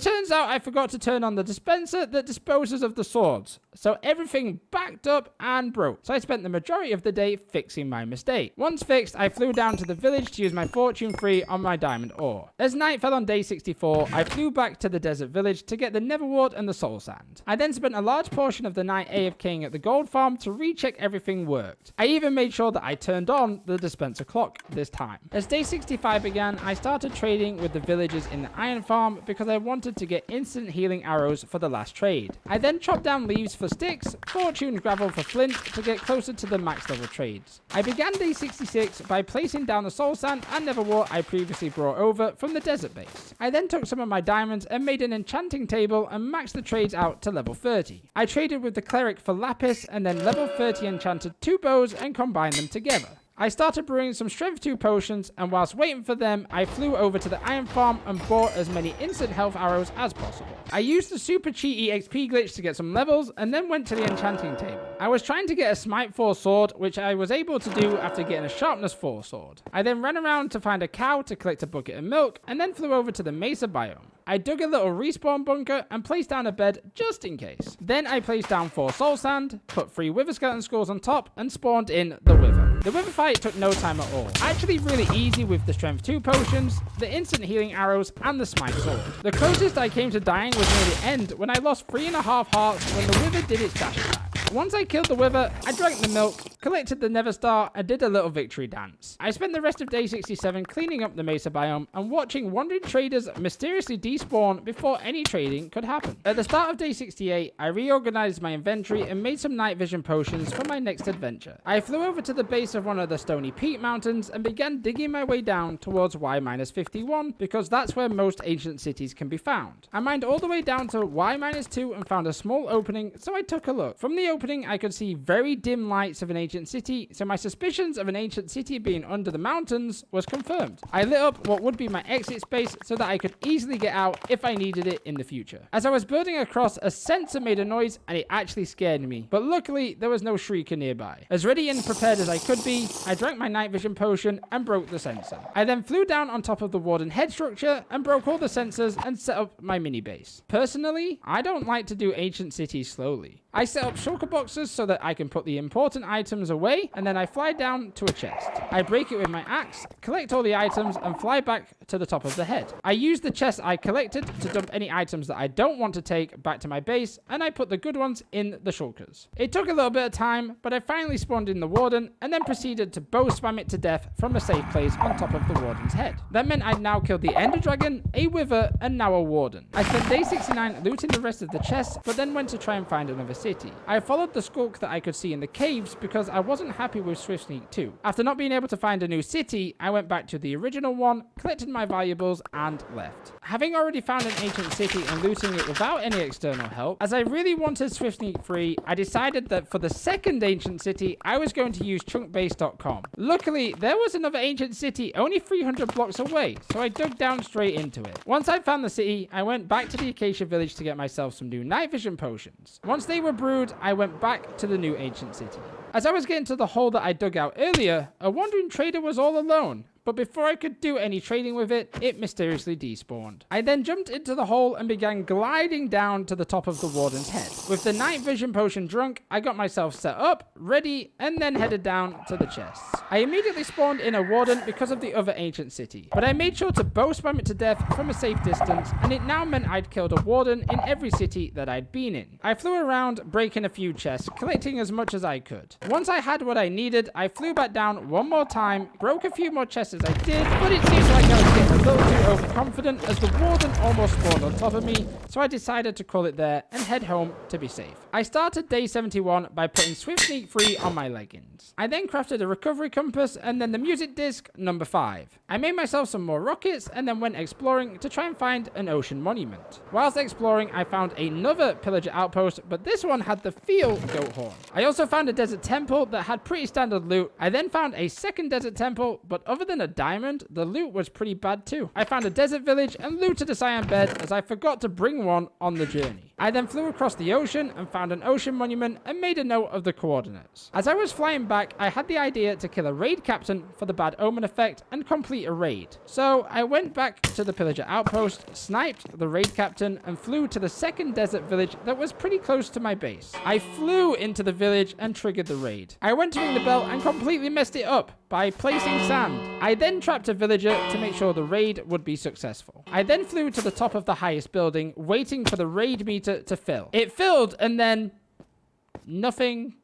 turns out I forgot to turn on the dispenser that disposes of the swords, so everything backed up and broke. So I spent the majority of the day fixing my mistake. Once fixed, I flew down to the village to use my fortune 3 on my diamond ore. As night fell on day 64, I flew back to the desert village to get the nether wart and the soul sand. I then spent a large portion of the night AFKing at the gold farm to recheck everything worked. I even made sure that I turned on the dispenser clock this time. As day 65 began, I started trading with the villagers in the iron farm because I wanted to get instant healing arrows for the last trade. I then chopped down leaves for sticks, fortune gravel for flint to get closer to the max level trades. I began day 66 by placing down the soul sand and nether wart I previously brought over from the desert base. I then took some of my diamonds and made an enchanting table and maxed the trades out to level 30. I traded with the cleric for lapis and then level 30 enchanted 2 bows and combined them together. I started brewing some strength 2 potions, and whilst waiting for them, I flew over to the iron farm and bought as many instant health arrows as possible. I used the super cheaty XP glitch to get some levels, and then went to the enchanting table. I was trying to get a smite 4 sword, which I was able to do after getting a sharpness 4 sword. I then ran around to find a cow to collect a bucket of milk, and then flew over to the mesa biome. I dug a little respawn bunker and placed down a bed just in case. Then I placed down 4 soul sand, put 3 wither skeleton skulls on top, and spawned in the wither. The wither fight took no time at all. Actually really easy with the strength 2 potions, the instant healing arrows, and the smite sword. The closest I came to dying was near the end when I lost 3.5 hearts when the wither did its dash attack. Once I killed the wither, I drank the milk, collected the nether star, and did a little victory dance. I spent the rest of day 67 cleaning up the mesa biome and watching wandering traders mysteriously despawn before any trading could happen. At the start of day 68, I reorganized my inventory and made some night vision potions for my next adventure. I flew over to the base of one of the Stony Peak mountains and began digging my way down towards Y-51 because that's where most ancient cities can be found. I mined all the way down to Y-2 and found a small opening, so I took a look. From the opening, I could see very dim lights of an ancient city, so my suspicions of an ancient city being under the mountains was confirmed. I lit up what would be my exit space so that I could easily get out if I needed it in the future. As I was building across, a sensor made a noise and it actually scared me, but luckily there was no shrieker nearby. As ready and prepared as I could be, I drank my night vision potion and broke the sensor. I then flew down on top of the warden head structure and broke all the sensors and set up my mini base. Personally, I don't like to do ancient cities slowly. I set up shulker boxes so that I can put the important items away, and then I fly down to a chest. I break it with my axe, collect all the items, and fly back to the top of the head. I use the chest I collected to dump any items that I don't want to take back to my base, and I put the good ones in the shulkers. It took a little bit of time, but I finally spawned in the warden, and then proceeded to bow spam it to death from a safe place on top of the warden's head. That meant I'd now killed the ender dragon, a wither, and now a warden. I spent day 69 looting the rest of the chests, but then went to try and find another city. I followed the skulk that I could see in the caves because I wasn't happy with Swift Sneak 2. After not being able to find a new city, I went back to the original one, collected my valuables, and left. Having already found an ancient city and looting it without any external help, as I really wanted Swift Sneak 3, I decided that for the second ancient city, I was going to use chunkbase.com. Luckily, there was another ancient city only 300 blocks away, so I dug down straight into it. Once I found the city, I went back to the Acacia village to get myself some new night vision potions. Once they were brewed, I went back to the new ancient city. As I was getting to the hole that I dug out earlier, a wandering trader was all alone. But before I could do any trading with it, it mysteriously despawned. I then jumped into the hole and began gliding down to the top of the warden's head. With the night vision potion drunk, I got myself set up, ready, and then headed down to the chests. I immediately spawned in a warden because of the other ancient city, but I made sure to bow spam it to death from a safe distance, and it now meant I'd killed a warden in every city that I'd been in. I flew around, breaking a few chests, collecting as much as I could. Once I had what I needed, I flew back down one more time, broke a few more chests as I did, but it seems like I was getting a little too overconfident as the warden almost spawned on top of me, so I decided to call it there and head home to be safe. I started day 71 by putting Swift Sneak 3 on my leggings. I then crafted a recovery compass and then the music disc number 5. I made myself some more rockets and then went exploring to try and find an ocean monument. Whilst exploring, I found another pillager outpost, but this one had the field goat horn. I also found a desert temple that had pretty standard loot. I then found a second desert temple, but other than a diamond, the loot was pretty bad too. I found a desert village and looted a cyan bed as I forgot to bring one on the journey. I then flew across the ocean and found an ocean monument and made a note of the coordinates. As I was flying back, I had the idea to kill a raid captain for the bad omen effect and complete a raid. So I went back to the pillager outpost, sniped the raid captain, and flew to the second desert village that was pretty close to my base. I flew into the village and triggered the raid. I went to ring the bell and completely messed it up by placing sand. I then trapped a villager to make sure the raid would be successful. I then flew to the top of the highest building, waiting for the raid meter to fill. It filled and then nothing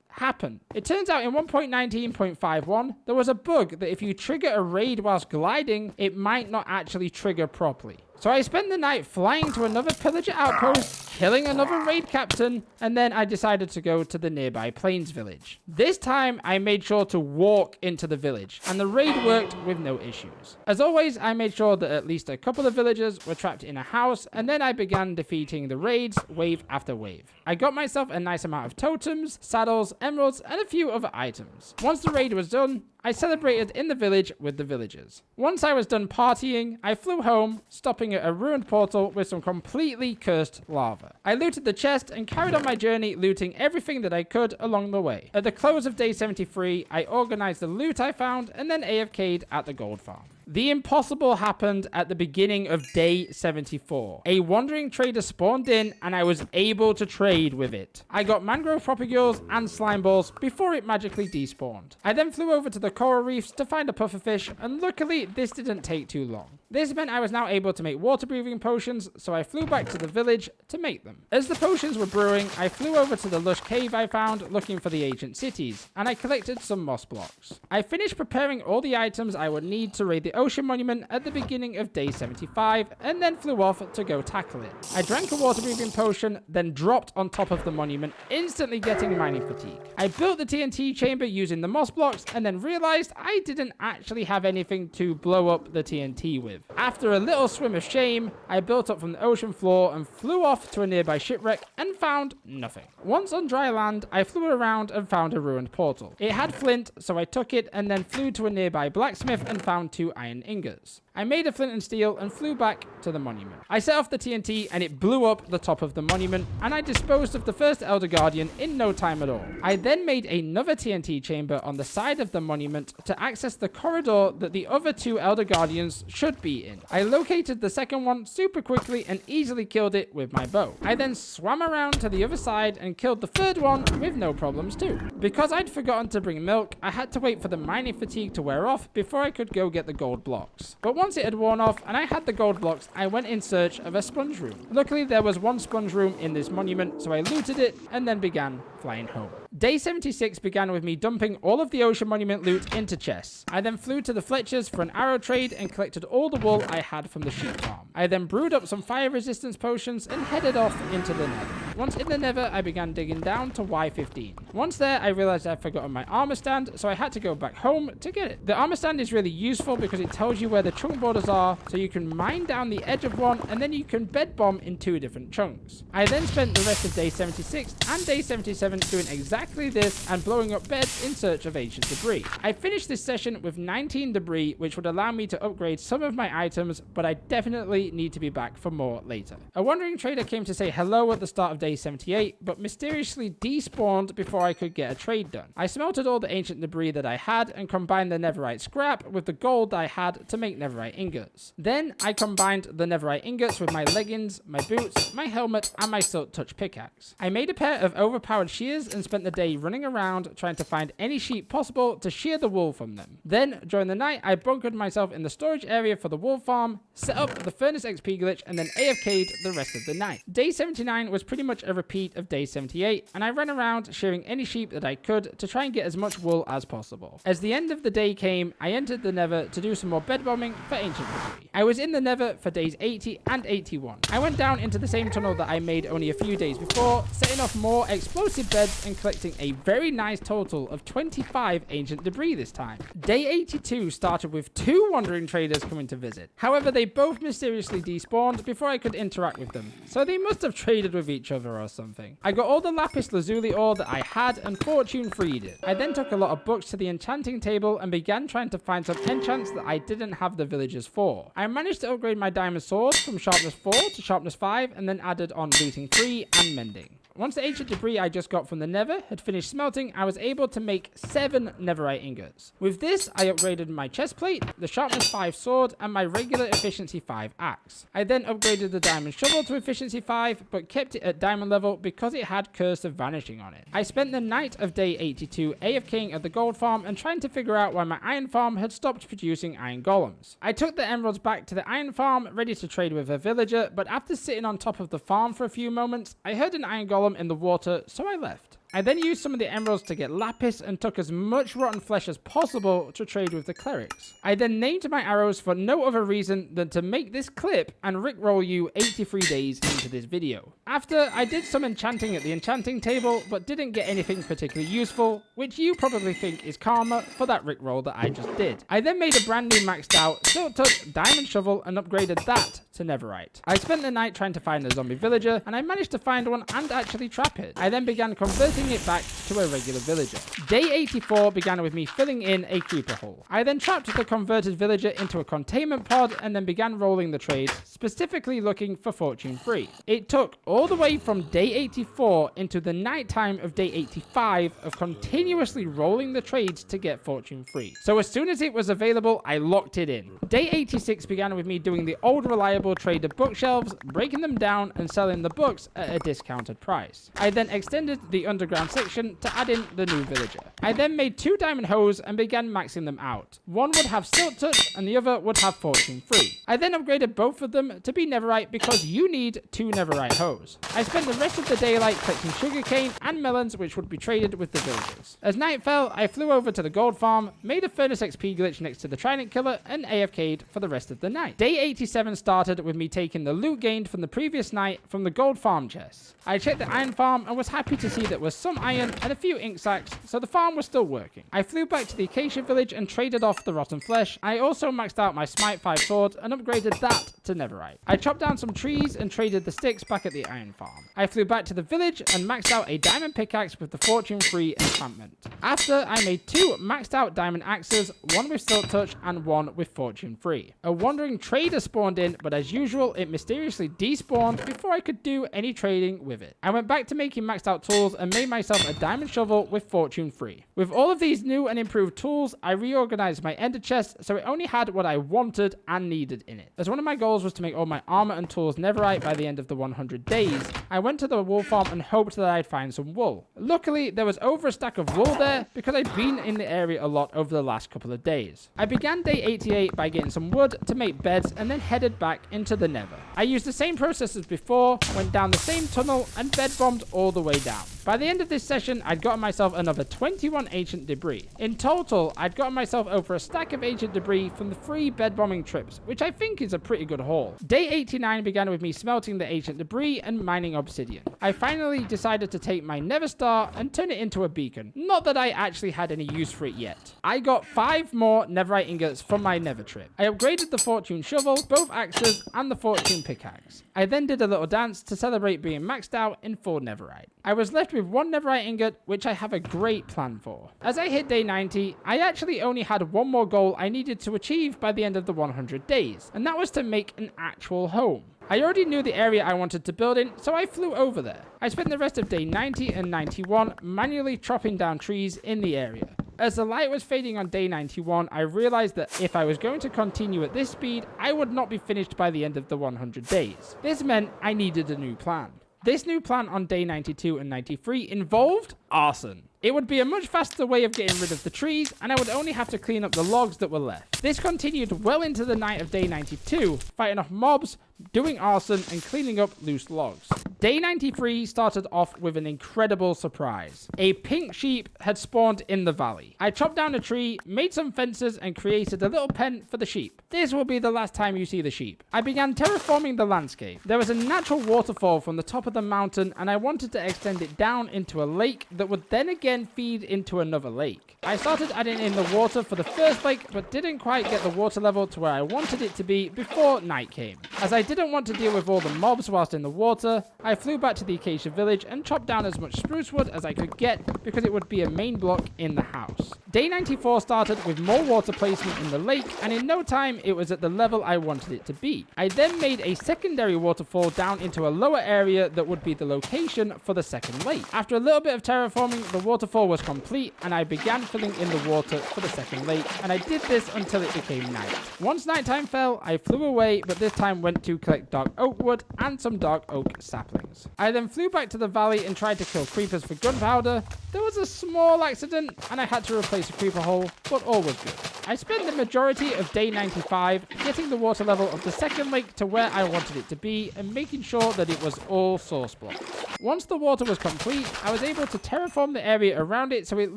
happened. It turns out in 1.19.51 there was a bug that if you trigger a raid whilst gliding, it might not actually trigger properly. So I spent the night flying to another pillager outpost, killing another raid captain, and then I decided to go to the nearby plains village. This time I made sure to walk into the village, and the raid worked with no issues. As always, I made sure that at least a couple of villagers were trapped in a house, and then I began defeating the raids wave after wave. I got myself a nice amount of totems, saddles, emeralds, and a few other items. Once the raid was done, I celebrated in the village with the villagers. Once I was done partying, I flew home, stopping at a ruined portal with some completely cursed lava. I looted the chest and carried on my journey, looting everything that I could along the way. At the close of day 73, I organized the loot I found and then AFK'd at the gold farm. The impossible happened at the beginning of day 74. A wandering trader spawned in and I was able to trade with it. I got mangrove propagules and slime balls before it magically despawned. I then flew over to the coral reefs to find a pufferfish, and luckily this didn't take too long. This meant I was now able to make water breathing potions, so I flew back to the village to make them. As the potions were brewing, I flew over to the lush cave I found looking for the ancient cities, and I collected some moss blocks. I finished preparing all the items I would need to raid the ocean monument at the beginning of day 75, and then flew off to go tackle it. I drank a water breathing potion, then dropped on top of the monument, instantly getting mining fatigue. I built the TNT chamber using the moss blocks, and then realized I didn't actually have anything to blow up the TNT with. After a little swim of shame, I built up from the ocean floor and flew off to a nearby shipwreck and found nothing. Once on dry land, I flew around and found a ruined portal. It had flint, so I took it and then flew to a nearby blacksmith and found 2 iron ingots. I made a flint and steel and flew back to the monument. I set off the TNT and it blew up the top of the monument, and I disposed of the first Elder Guardian in no time at all. I then made another TNT chamber on the side of the monument to access the corridor that the other 2 Elder Guardians should be in. I located the second one super quickly and easily killed it with my bow. I then swam around to the other side and killed the third one with no problems too. Because I'd forgotten to bring milk, I had to wait for the mining fatigue to wear off before I could go get the gold blocks. But once it had worn off and I had the gold blocks, I went in search of a sponge room. Luckily, there was one sponge room in this monument, so I looted it and then began flying home. Day 76 began with me dumping all of the ocean monument loot into chests. I then flew to the Fletchers for an arrow trade and collected all the wool I had from the sheep farm. I then brewed up some fire resistance potions and headed off into the nether. Once in the nether, I began digging down to Y15. Once there, I realized I'd forgotten my armor stand, so I had to go back home to get it. The armor stand is really useful because it tells you where the chunk borders are, so you can mine down the edge of one and then you can bed bomb in 2 different chunks. I then spent the rest of day 76 and day 77 doing exactly this and blowing up beds in search of ancient debris. I finished this session with 19 debris, which would allow me to upgrade some of my items, but I definitely need to be back for more later. A wandering trader came to say hello at the start of day 78, but mysteriously despawned before I could get a trade done. I smelted all the ancient debris that I had and combined the netherite scrap with the gold I had to make netherite ingots. Then I combined the netherite ingots with my leggings, my boots, my helmet, and my silk touch pickaxe. I made a pair of overpowered shears and spent the day running around trying to find any sheep possible to shear the wool from them. Then, during the night, I bunkered myself in the storage area for the wool farm, set up the furnace XP glitch, and then AFK'd the rest of the night. Day 79 was pretty much a repeat of day 78, and I ran around shearing any sheep that I could to try and get as much wool as possible. As the end of the day came, I entered the nether to do some more bed bombing for ancient debris. I was in the nether for days 80 and 81. I went down into the same tunnel that I made only a few days before, setting off more explosive beds and collecting a very nice total of 25 ancient debris this time. Day 82 started with 2 wandering traders coming to visit. However, they both mysteriously despawned before I could interact with them, so they must have traded with each other or something. I got all the lapis lazuli ore that I had and fortune freed it. I then took a lot of books to the enchanting table and began trying to find some enchants that I didn't have the villagers for. I managed to upgrade my diamond sword from sharpness 4 to sharpness 5 and then added on looting 3 and mending. Once the ancient debris I just got from the nether had finished smelting, I was able to make 7 netherite ingots. With this, I upgraded my chest plate, the sharpness 5 sword, and my regular efficiency 5 axe. I then upgraded the diamond shovel to efficiency 5, but kept it at diamond level because it had Curse of Vanishing on it. I spent the night of day 82 AFKing at the gold farm and trying to figure out why my iron farm had stopped producing iron golems. I took the emeralds back to the iron farm, ready to trade with a villager, but after sitting on top of the farm for a few moments, I heard an iron golem in the water, so I left. I then used some of the emeralds to get lapis and took as much rotten flesh as possible to trade with the clerics. I then named my arrows for no other reason than to make this clip and rickroll you 83 days into this video. After, I did some enchanting at the enchanting table, but didn't get anything particularly useful, which you probably think is karma for that rickroll that I just did. I then made a brand new maxed out silk touch diamond shovel and upgraded that to netherite. I spent the night trying to find a zombie villager, and I managed to find one and actually trap it. I then began converting it back to a regular villager. Day 84 began with me filling in a creeper hole. I then trapped the converted villager into a containment pod and then began rolling the trade, specifically looking for fortune free. It took all the way from day 84 into the nighttime of day 85 of continuously rolling the trades to get fortune free. So as soon as it was available, I locked it in. Day 86 began with me doing the old reliable trade of bookshelves, breaking them down and selling the books at a discounted price. I then extended the underground section to add in the new villager. I then made 2 diamond hoes and began maxing them out. One would have silk touch and the other would have fortune free. I then upgraded both of them to be netherite because you need 2 netherite hoes. I spent the rest of the daylight collecting sugarcane and melons which would be traded with the villagers. As night fell, I flew over to the gold farm, made a furnace XP glitch next to the trident killer and AFK'd for the rest of the night. Day 87 started with me taking the loot gained from the previous night from the gold farm chests. I checked the iron farm and was happy to see that we're was some iron and a few ink sacks, so the farm was still working. I flew back to the Acacia village and traded off the rotten flesh. I also maxed out my Smite 5 sword and upgraded that to netherite. I chopped down some trees and traded the sticks back at the iron farm. I flew back to the village and maxed out a diamond pickaxe with the fortune free enchantment. After, I made 2 maxed out diamond axes, one with silk touch and one with fortune free. A wandering trader spawned in, but as usual, it mysteriously despawned before I could do any trading with it. I went back to making maxed out tools and made myself a diamond shovel with fortune free. With all of these new and improved tools, I reorganized my ender chest so it only had what I wanted and needed in it. As one of my goals was to make all my armor and tools netherite by the end of the 100 days, I went to the wool farm and hoped that I'd find some wool. Luckily, there was over a stack of wool there because I'd been in the area a lot over the last couple of days. I began day 88 by getting some wood to make beds and then headed back into the nether. I used the same process as before, went down the same tunnel and bed bombed all the way down. By the end of this session, I'd gotten myself another 21 ancient debris. In total, I'd gotten myself over a stack of ancient debris from the 3 bed bombing trips, which I think is a pretty good haul. Day 89 began with me smelting the ancient debris and mining obsidian. I finally decided to take my nether star and turn it into a beacon. Not that I actually had any use for it yet. I got 5 more netherite ingots from my nether trip. I upgraded the fortune shovel, both axes, and the fortune pickaxe. I then did a little dance to celebrate being maxed out in full netherite. I was left with 1 netherite ingot, which I have a great plan for. As I hit day 90, I actually only had 1 more goal I needed to achieve by the end of the 100 days, and that was to make an actual home. I already knew the area I wanted to build in, so I flew over there. I spent the rest of day 90 and 91 manually chopping down trees in the area. As the light was fading on day 91, I realized that if I was going to continue at this speed, I would not be finished by the end of the 100 days. This meant I needed a new plan. This new plan on day 92 and 93 involved arson. It would be a much faster way of getting rid of the trees, and I would only have to clean up the logs that were left. This continued well into the night of day 92, fighting off mobs, doing arson, and cleaning up loose logs. Day 93 started off with an incredible surprise. A pink sheep had spawned in the valley. I chopped down a tree, made some fences, and created a little pen for the sheep. This will be the last time you see the sheep. I began terraforming the landscape. There was a natural waterfall from the top of the mountain, and I wanted to extend it down into a lake that would then again feed into another lake. I started adding in the water for the first lake, but didn't quite get the water level to where I wanted it to be before night came. As I didn't want to deal with all the mobs whilst in the water, I flew back to the Acacia village and chopped down as much spruce wood as I could get because it would be a main block in the house. Day 94 started with more water placement in the lake, and in no time it was at the level I wanted it to be. I then made a secondary waterfall down into a lower area that would be the location for the second lake. After a little bit of terraforming, the waterfall was complete and I began filling in the water for the second lake, and I did this until it became night. Once nighttime fell, I flew away, but this time went to collect dark oak wood and some dark oak saplings. I then flew back to the valley and tried to kill creepers for gunpowder. There was a small accident and I had to replace a creeper hole, but all was good. I spent the majority of day 95 getting the water level of the second lake to where I wanted it to be and making sure that it was all source blocks. Once the water was complete, I was able to terraform the area around it so it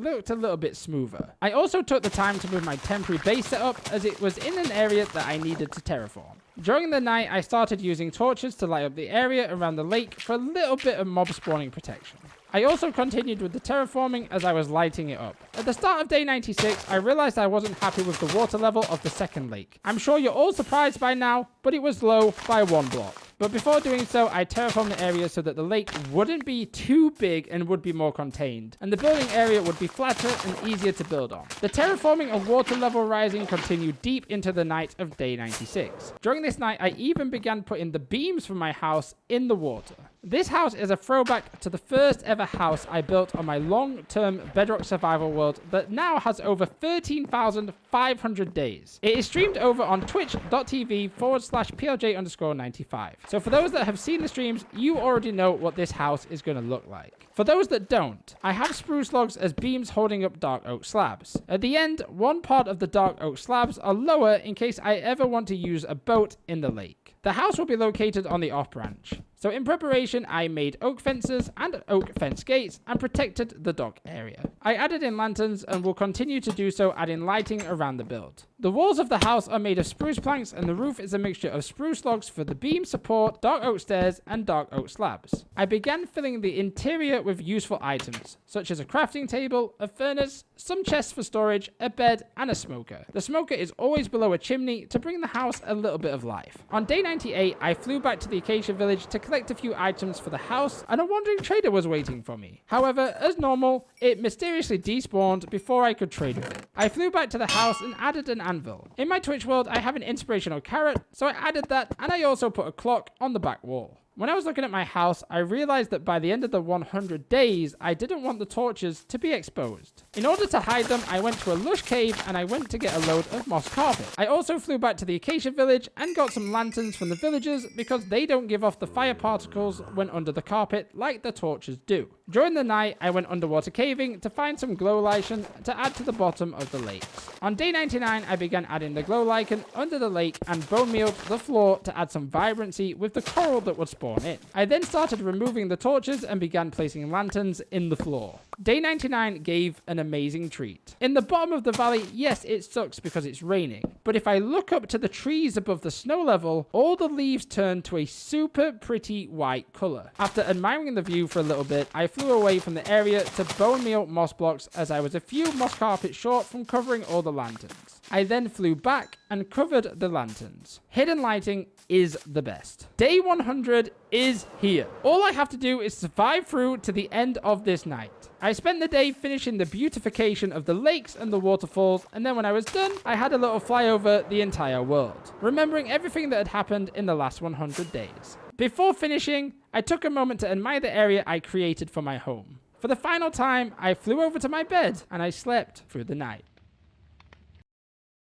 looked a little bit smoother. I also took the time to move my temporary base setup as it was in an area that I needed to terraform. During the night, I started using torches to light up the area around the lake for a little bit of mob spawning protection. I also continued with the terraforming as I was lighting it up. At the start of day 96, I realized I wasn't happy with the water level of the second lake. I'm sure you're all surprised by now, but it was low by 1 block. But before doing so, I terraformed the area so that the lake wouldn't be too big and would be more contained, and the building area would be flatter and easier to build on. The terraforming and water level rising continued deep into the night of day 96. During this night, I even began putting the beams from my house in the water. This house is a throwback to the first ever house I built on my long-term Bedrock survival world that now has over 13,500 days. It is streamed over on twitch.tv/PLJ_95. So for those that have seen the streams, you already know what this house is going to look like. For those that don't, I have spruce logs as beams holding up dark oak slabs. At the end, one part of the dark oak slabs are lower in case I ever want to use a boat in the lake. The house will be located on the off branch. So in preparation, I made oak fences and oak fence gates and protected the dock area. I added in lanterns and will continue to do so, adding lighting around the build. The walls of the house are made of spruce planks and the roof is a mixture of spruce logs for the beam support, dark oak stairs, and dark oak slabs. I began filling the interior with useful items, such as a crafting table, a furnace, some chests for storage, a bed, and a smoker. The smoker is always below a chimney to bring the house a little bit of life. On day 98, I flew back to the Acacia village to collect a few items for the house, and a wandering trader was waiting for me. However, as normal, it mysteriously despawned before I could trade with it. I flew back to the house and added an anvil. In my Twitch world, I have an inspirational carrot, so I added that, and I also put a clock on the back wall. When I was looking at my house, I realized that by the end of the 100 days, I didn't want the torches to be exposed. In order to hide them, I went to a lush cave and I went to get a load of moss carpet. I also flew back to the Acacia village and got some lanterns from the villagers because they don't give off the fire particles when under the carpet like the torches do. During the night, I went underwater caving to find some glow lichen to add to the bottom of the lakes. On day 99, I began adding the glow lichen under the lake and bone mealed the floor to add some vibrancy with the coral that would spawn in. I then started removing the torches and began placing lanterns in the floor. Day 99 gave an amazing treat. In the bottom of the valley, yes, it sucks because it's raining, but if I look up to the trees above the snow level, all the leaves turn to a super pretty white color. After admiring the view for a little bit, I flew away from the area to bone meal moss blocks as I was a few moss carpets short from covering all the lanterns. I then flew back and covered the lanterns. Hidden lighting is the best. Day 100 is here. All I have to do is survive through to the end of this night. I spent the day finishing the beautification of the lakes and the waterfalls, and then when I was done, I had a little fly over the entire world, remembering everything that had happened in the last 100 days. Before finishing, I took a moment to admire the area I created for my home. For the final time, I flew over to my bed and I slept through the night.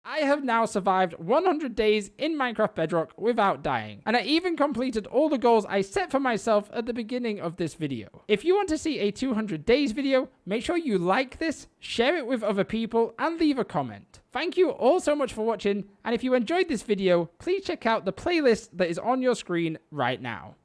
I have now survived 100 days in Minecraft Bedrock without dying, and I even completed all the goals I set for myself at the beginning of this video. If you want to see a 200 days video, make sure you like this, share it with other people, and leave a comment. Thank you all so much for watching, and if you enjoyed this video, please check out the playlist that is on your screen right now.